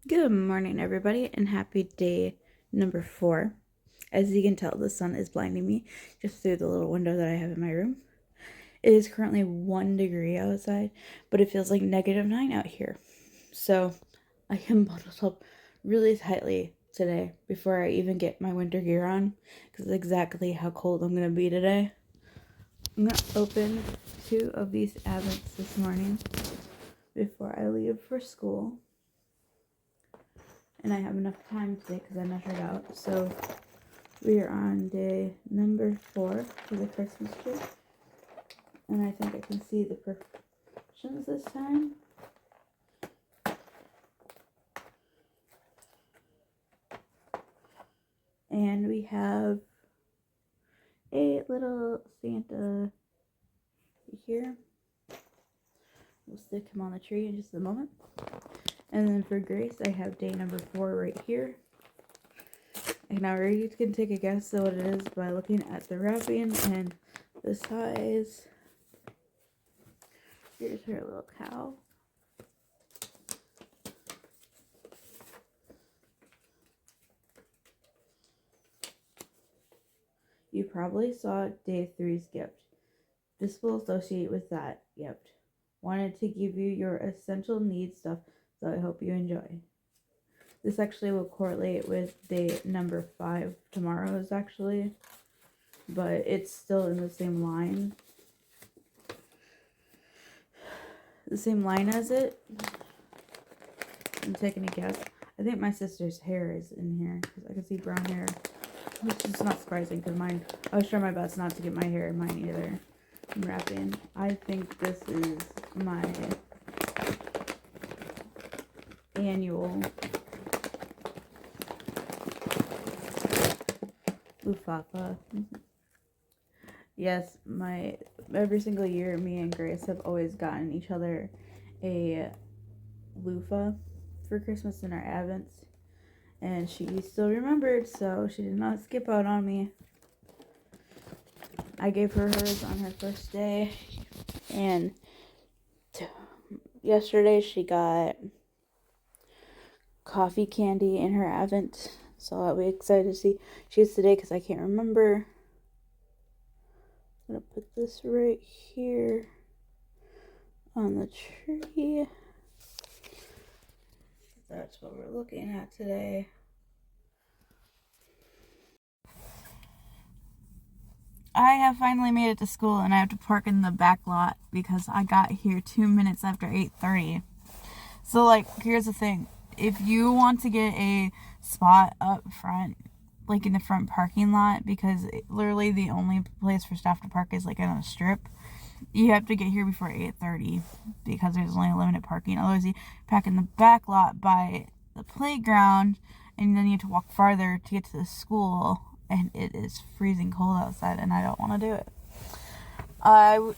Good morning, everybody, and happy day number 4. As you can tell, the sun is blinding me just through the little window that I have in my room. It is currently 1 degree outside, but it feels like -9 out here. So I am bundled up really tightly today before I even get my winter gear on, because it's exactly how cold I'm going to be today. I'm going to open 2 of these Advents this morning before I leave for school. And I have enough time today because I measured out. So we are on day number 4 for the Christmas tree. And I think I can see the perfections this time. And we have a little Santa here. We'll stick him on the tree in just a moment. And then for Grace, I have day number 4 right here. And I already can take a guess at what it is by looking at the wrapping and the size. Here's her little cow. You probably saw day 3's gift. This will associate with that gift. Wanted to give you your essential needs stuff, so I hope you enjoy. This actually will correlate with day number 5 tomorrow's actually, but it's still in the same line. The same line as it. I'm taking a guess. I think my sister's hair is in here because I can see brown hair, which is not surprising because mine. I was trying my best not to get my hair in mine either. I'm wrapping. I think this is my annual Lufafa. Yes, every single year, me and Grace have always gotten each other a loofah for Christmas in our Advents, and she still remembered, so she did not skip out on me. I gave her hers on her first day, and yesterday she got coffee candy in her Advent, so I'll be excited to see she gets today because I can't remember. I'm gonna put this right here on the tree. That's what we're looking at today. I have finally made it to school, and I have to park in the back lot because I got here 2 minutes after 8:30. So, here's the thing. If you want to get a spot up front, in the front parking lot, because literally the only place for staff to park is, on a strip, you have to get here before 8:30 because there's only limited parking. Otherwise, you pack in the back lot by the playground, and then you have to walk farther to get to the school, and it is freezing cold outside, and I don't want to do it. I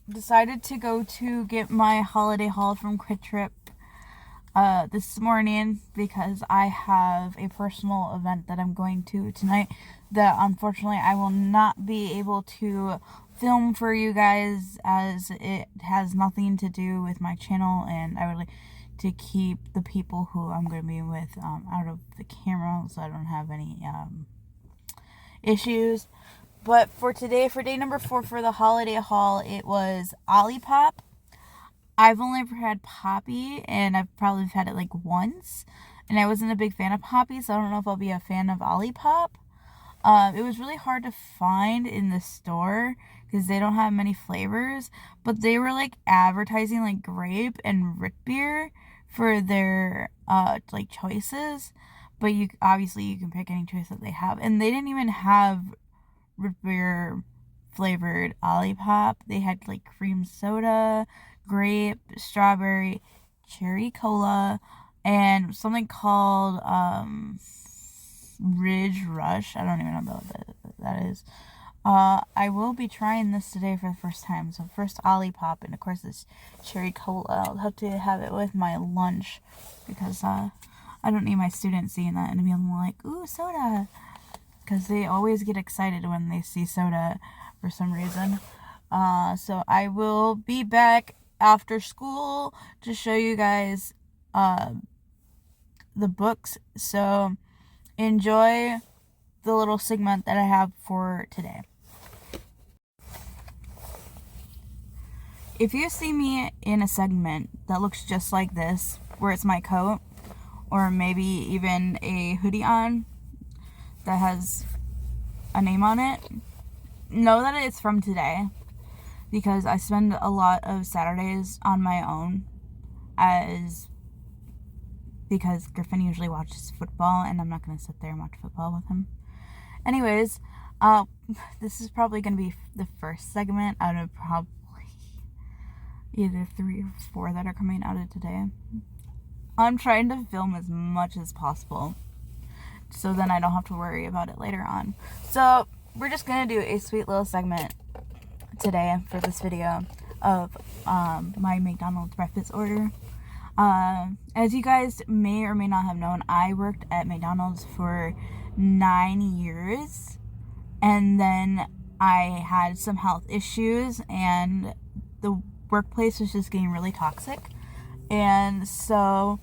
decided to go to get my holiday haul from Quick Trip this morning because I have a personal event that I'm going to tonight that unfortunately I will not be able to film for you guys, as it has nothing to do with my channel, and I would like to keep the people who I'm going to be with out of the camera so I don't have any issues. But for today, for day number 4 for the holiday haul, it was Olipop. I've only ever had Poppy, and I've probably had it once, and I wasn't a big fan of Poppy, so I don't know if I'll be a fan of Olipop. It was really hard to find in the store because they don't have many flavors, but they were advertising grape and root beer for their choices, but you can pick any choice that they have, and they didn't even have root beer flavored Olipop. They had cream soda, grape, strawberry, cherry cola, and something called Ridge Rush. I don't even know what that is. I will be trying this today for the first time. So first Olipop, and of course this cherry cola. I'll have to have it with my lunch because I don't need my students seeing that and being like, ooh, soda. Because they always get excited when they see soda for some reason. So I will be back after school to show you guys the books. So enjoy the little segment that I have for today. If you see me in a segment that looks just like this, where it's my coat, or maybe even a hoodie on that has a name on it, know that it's from today, because I spend a lot of Saturdays on my own, because Griffin usually watches football, and I'm not going to sit there and watch football with him. Anyways, this is probably going to be the first segment out of probably either 3 or 4 that are coming out of today. I'm trying to film as much as possible, so then I don't have to worry about it later on. So we're just going to do a sweet little segment today for this video of my McDonald's breakfast order. As you guys may or may not have known, I worked at McDonald's for 9 years, and then I had some health issues, and the workplace was just getting really toxic, and so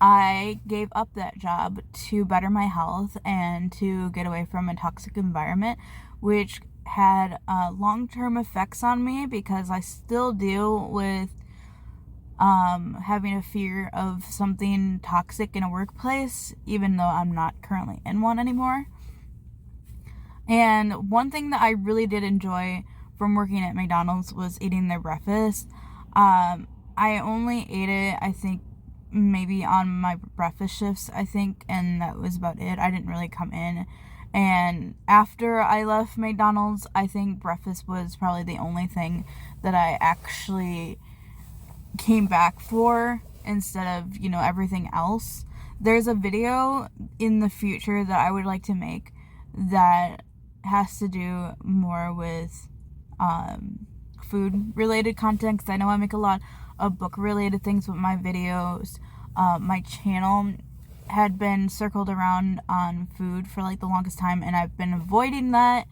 I gave up that job to better my health and to get away from a toxic environment, which had long-term effects on me, because I still deal with having a fear of something toxic in a workplace, even though I'm not currently in one anymore. And one thing that I really did enjoy from working at McDonald's was eating their breakfast. I only ate it, I think, maybe on my breakfast shifts, and that was about it. I didn't really come in. And after I left McDonald's, I think breakfast was probably the only thing that I actually came back for, instead of, everything else. There's a video in the future that I would like to make that has to do more with food related content, because I know I make a lot of book related things with my videos. My channel had been circled around on food for like the longest time, and I've been avoiding that,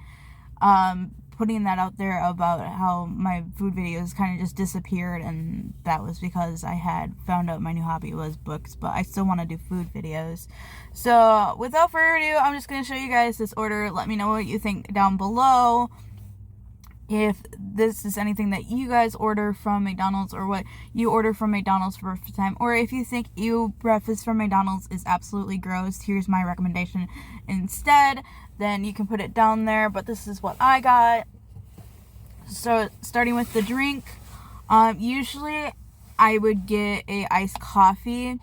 putting that out there about how my food videos kind of just disappeared, and that was because I had found out my new hobby was books, but I still want to do food videos. So without further ado, I'm just going to show you guys this order. Let me know what you think down below, if this is anything that you guys order from McDonald's, or what you order from McDonald's for the first time, or if you think breakfast from McDonald's is absolutely gross, here's my recommendation instead, then you can put it down there. But this is what I got. So starting with the drink, usually I would get a iced coffee,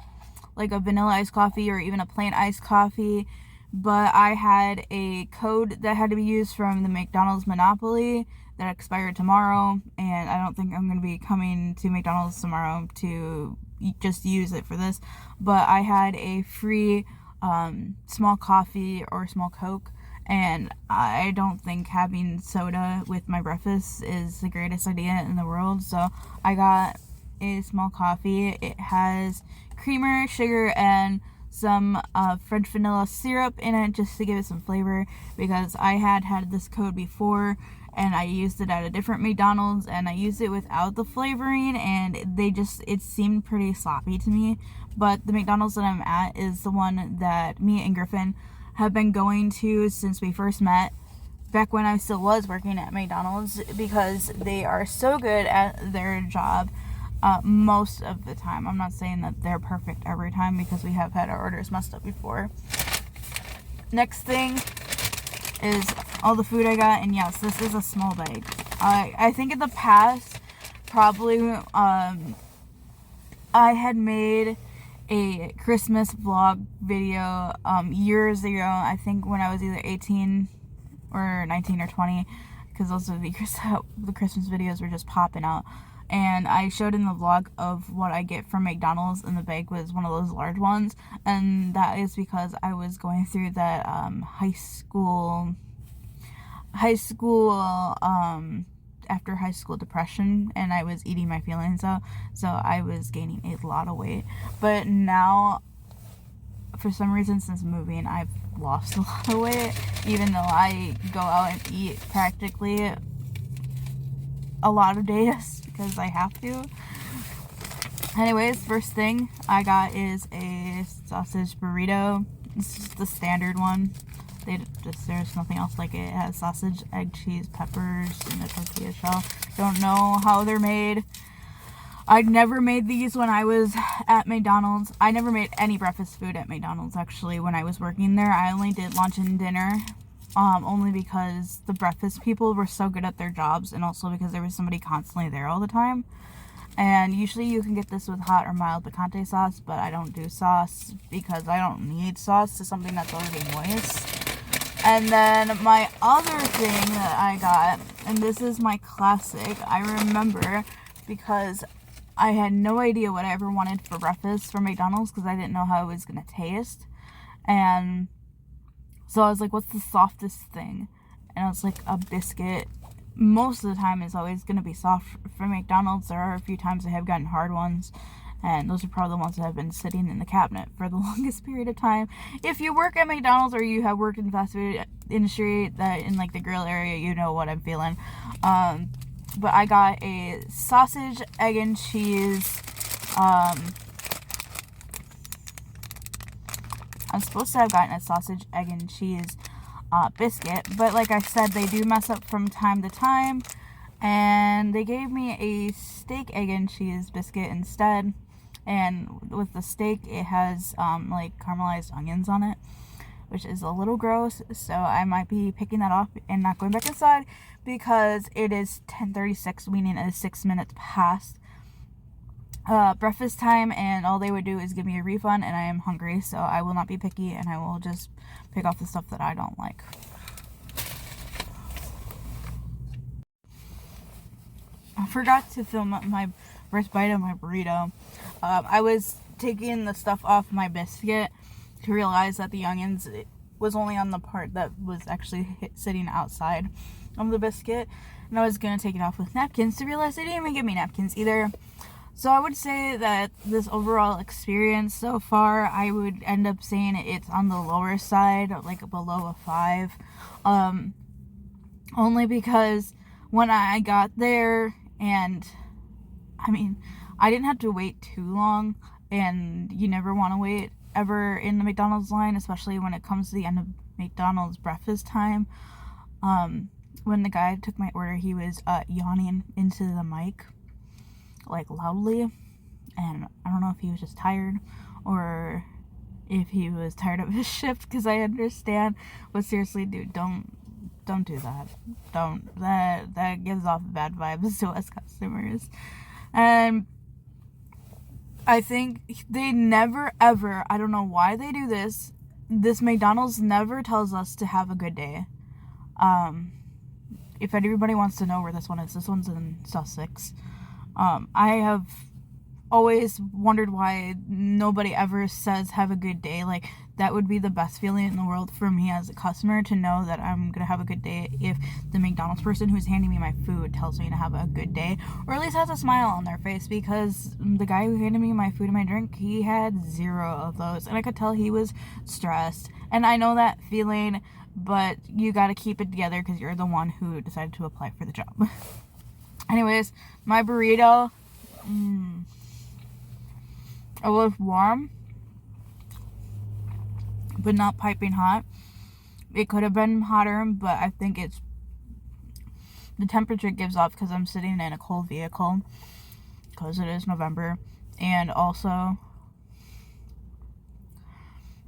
like a vanilla iced coffee or even a plain iced coffee, but I had a code that had to be used from the McDonald's Monopoly that expired tomorrow, and I don't think I'm going to be coming to McDonald's tomorrow to just use it for this, but I had a free small coffee or small Coke, and I don't think having soda with my breakfast is the greatest idea in the world, so I got a small coffee. It has creamer, sugar, and some French vanilla syrup in it, just to give it some flavor, because I had this code before and I used it at a different McDonald's, and I used it without the flavoring, and it seemed pretty sloppy to me. But the McDonald's that I'm at is the one that me and Griffin have been going to since we first met, back when I still was working at McDonald's, because they are so good at their job most of the time. I'm not saying that they're perfect every time, because we have had our orders messed up before. Next thing is all the food I got, and yes, this is a small bag. I think in the past, probably, I had made a Christmas vlog video years ago, I think when I was either 18 or 19 or 20, because those are the years that the Christmas videos were just popping out. And I showed in the vlog of what I get from McDonald's, and the bag was one of those large ones, and that is because I was going through that high school after high school depression, and I was eating my feelings out, so I was gaining a lot of weight. But now, for some reason, since moving, I've lost a lot of weight, even though I go out and eat practically a lot of days because I have to. Anyways, first thing I got is a a sausage burrito. It's just the standard one. There's nothing else like it. It has sausage, egg, cheese, peppers, and a tortilla shell. Don't know how they're made. I never made these when I was at McDonald's. I never made any breakfast food at McDonald's, actually, when I was working there. I only did lunch and dinner, only because the breakfast people were so good at their jobs, and also because there was somebody constantly there all the time. And usually you can get this with hot or mild picante sauce, but I don't do sauce because I don't need sauce to something that's already moist. And then my other thing that I got, and this is my classic, I remember because I had no idea what I ever wanted for breakfast from McDonald's because I didn't know how it was going to taste. And so I was like, what's the softest thing? And I was like, a biscuit. Most of the time it's always going to be soft for McDonald's. There are a few times I have gotten hard ones. And those are probably the ones that have been sitting in the cabinet for the longest period of time. If you work at McDonald's or you have worked in the fast food industry, that in like the grill area, you know what I'm feeling. But I got a sausage, egg, and cheese. I'm supposed to have gotten a sausage, egg, and cheese biscuit. But like I said, they do mess up from time to time. And they gave me a steak, egg, and cheese biscuit instead. And with the steak, it has like caramelized onions on it, which is a little gross. So I might be picking that off and not going back inside because it is 10:36, meaning it is 6 minutes past breakfast time, and all they would do is give me a refund, and I am hungry, so I will not be picky, and I will just pick off the stuff that I don't like. I forgot to film my first bite of my burrito. I was taking the stuff off my biscuit to realize that the onions was only on the part that was actually sitting outside of the biscuit, and I was going to take it off with napkins to realize they didn't even give me napkins either. So I would say that this overall experience so far, I would end up saying it's on the lower side, like below a 5. Only because when I got there, and I mean, I didn't have to wait too long, and you never want to wait ever in the McDonald's line, especially when it comes to the end of McDonald's breakfast time. When the guy took my order, he was yawning into the mic, like loudly, and I don't know if he was just tired or if he was tired of his shift, because I understand, but seriously, dude, don't do that. That gives off bad vibes to us customers. And I think they never ever, I don't know why they do this McDonald's never tells us to have a good day. If everybody wants to know where this one is, this one's in Sussex. I have always wondered why nobody ever says have a good day. Like, that would be the best feeling in the world for me as a customer, to know that I'm gonna have a good day if the McDonald's person who's handing me my food tells me to have a good day, or at least has a smile on their face, because the guy who handed me my food and my drink, he had 0 of those, and I could tell he was stressed. And I know that feeling, but you gotta keep it together because you're the one who decided to apply for the job. Anyways, my burrito, it was warm, but not piping hot. It could have been hotter, but I think it's the temperature gives off because I'm sitting in a cold vehicle, because it is November, and also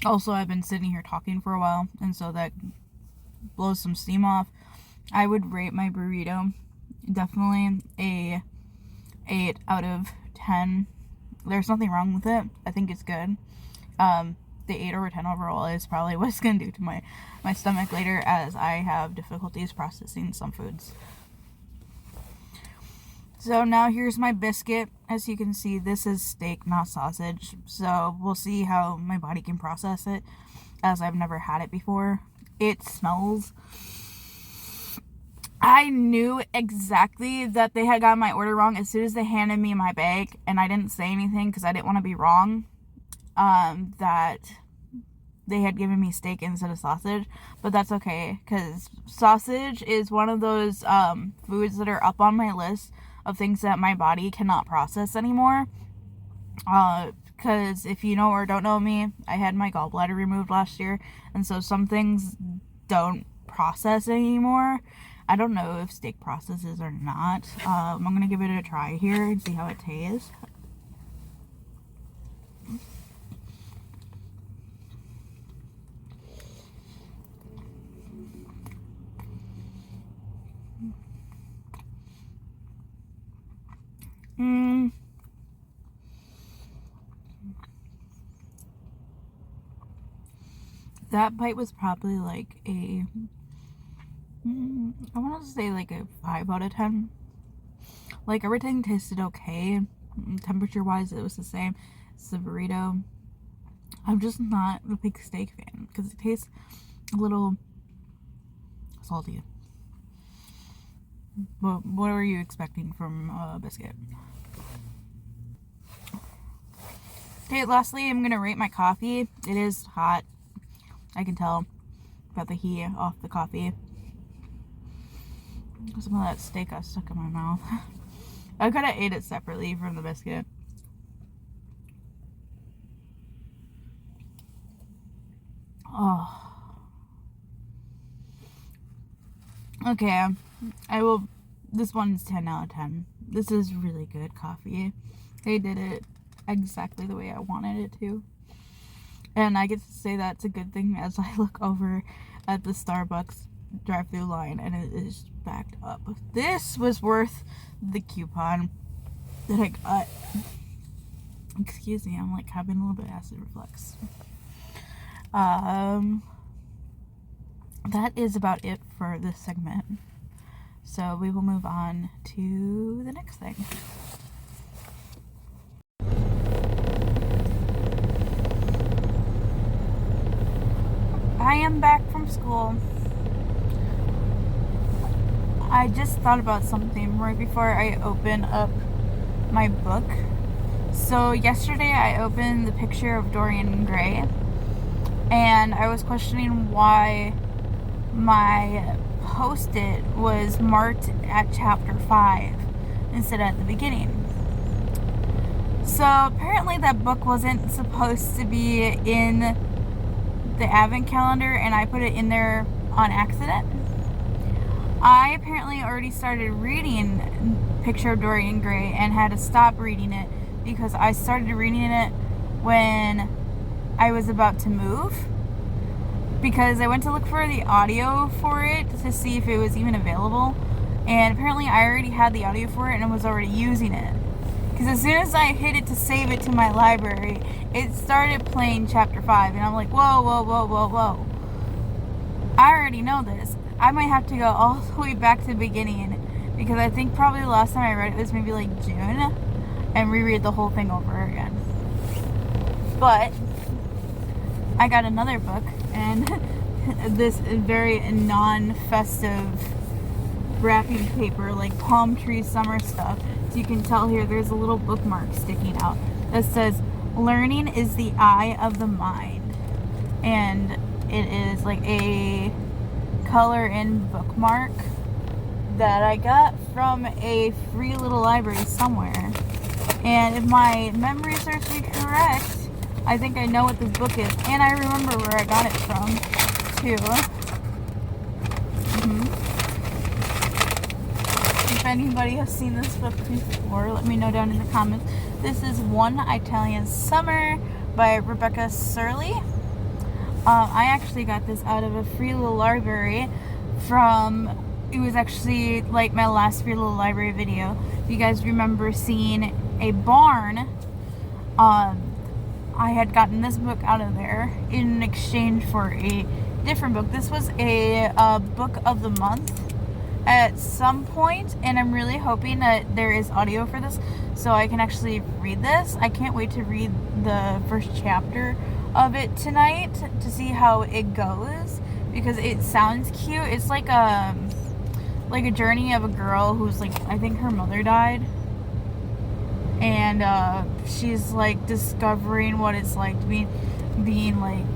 I've been sitting here talking for a while, and so that blows some steam off. I would rate my burrito definitely a 8 out of 10. There's nothing wrong with it. I think it's good. The 8 over 10 overall is probably what it's going to do to my stomach later, as I have difficulties processing some foods. So now here's my biscuit. As you can see, this is steak, not sausage. So we'll see how my body can process it, as I've never had it before. It smells... I knew exactly that they had gotten my order wrong as soon as they handed me my bag, and I didn't say anything because I didn't want to be wrong, that they had given me steak instead of sausage. But that's okay, because sausage is one of those foods that are up on my list of things that my body cannot process anymore, because if you know or don't know me, I had my gallbladder removed last year, and so some things don't process anymore. I don't know if steak processes or not. I'm gonna give it a try here and see how it tastes. That bite was probably like I want to say like a 5 out of 10. Like, everything tasted okay. Temperature wise, it was the same. It's a burrito. I'm just not a big steak fan because it tastes a little salty. But what were you expecting from a biscuit? Okay, lastly, I'm gonna rate my coffee. It is hot. I can tell about the heat off the coffee. Some of that steak got stuck in my mouth. I could have ate it separately from the biscuit. Oh. Okay, this one's 10 out of 10. This is really good coffee. They did it exactly the way I wanted it to. And I get to say that's a good thing as I look over at the Starbucks drive-thru line and it is backed up. This was worth the coupon that I got. Excuse me, I'm like having a little bit of acid reflux. That is about it for this segment. So we will move on to the next thing. I am back from school. I just thought about something right before I open up my book. So yesterday I opened the picture of Dorian Gray, and I was questioning why my post-it was marked at chapter 5 instead of at the beginning. So apparently that book wasn't supposed to be in the advent calendar, and I put it in there on accident. I apparently already started reading Picture of Dorian Gray and had to stop reading it because I started reading it when I was about to move, because I went to look for the audio for it to see if it was even available, and apparently I already had the audio for it and I was already using it. Because as soon as I hit it to save it to my library, it started playing chapter 5, and I'm like, whoa, whoa, whoa, whoa, whoa. I already know this. I might have to go all the way back to the beginning, because I think probably the last time I read it was maybe like June, and reread the whole thing over again. But I got another book, and this very non-festive wrapping paper, like palm tree summer stuff. So you can tell here there's a little bookmark sticking out that says, "Learning is the eye of the mind." And it is like a color-in bookmark that I got from a free little library somewhere. And if my memory serves me correct, I think I know what this book is, and I remember where I got it from too. If anybody has seen this book before, let me know down in the comments. This is One Italian Summer by Rebecca Surley. I actually got this out of a free little library from, it was actually like my last free little library video. If you guys remember seeing a barn, I had gotten this book out of there in exchange for a different book. This was a book of the month at some point, and I'm really hoping that there is audio for this so I can actually read this. I can't wait to read the first chapter of it tonight to see how it goes, because it sounds cute. It's like a journey of a girl who's like, I think her mother died, and she's like discovering what it's like to being like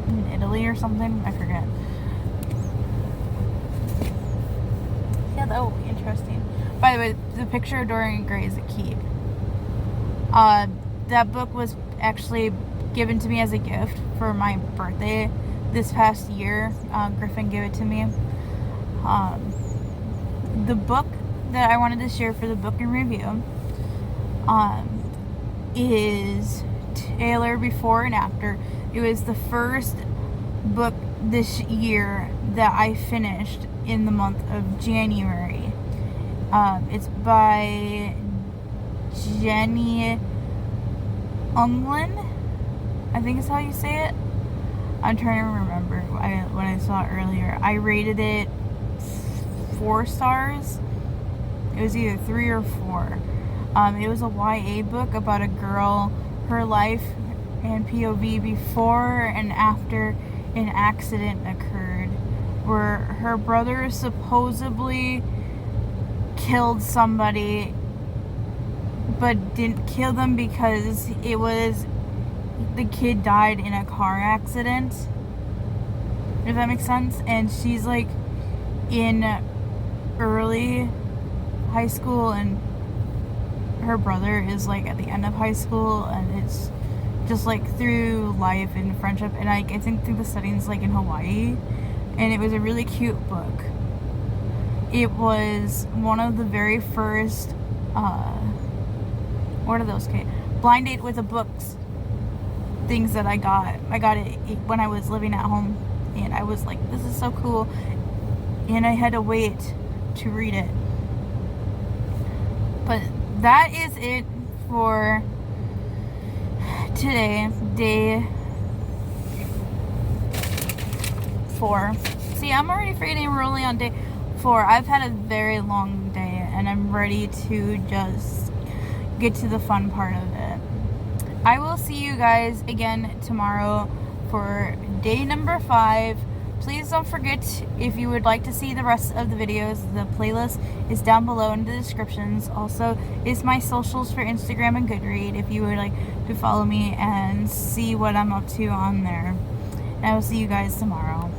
in Italy or something. I forget. Yeah, that will be interesting. By the way, the picture of Dorian Gray is a keep. that book was actually given to me as a gift for my birthday this past year. Griffin gave it to me. The book that I wanted to share for the book and review is Taylor Before and After. It was the first book this year that I finished in the month of January. It's by Jenny Unglin, I think is how you say it. I'm trying to remember when I saw it earlier. I rated it 4 stars. It was either 3 or 4. It was a YA book about a girl, her life and POV before and after an accident occurred where her brother supposedly killed somebody but didn't kill them because the kid died in a car accident, if that makes sense. And she's like in early high school and her brother is like at the end of high school, and it's just like through life and friendship, and I think through the settings like in Hawaii. And it was a really cute book. It was one of the very first what are those, Kate? Blind Date with the Books things that I got. I got it when I was living at home, and I was like, this is so cool, and I had to wait to read it. But that is it for today, day 4. See, I'm already forgetting we're only on day 4. I've had a very long day, and I'm ready to just get to the fun part of it. I will see you guys again tomorrow for day number 5. Please don't forget, if you would like to see the rest of the videos, the playlist is down below in the descriptions. Also, is my socials for Instagram and Goodreads if you would like to follow me and see what I'm up to on there. And I will see you guys tomorrow.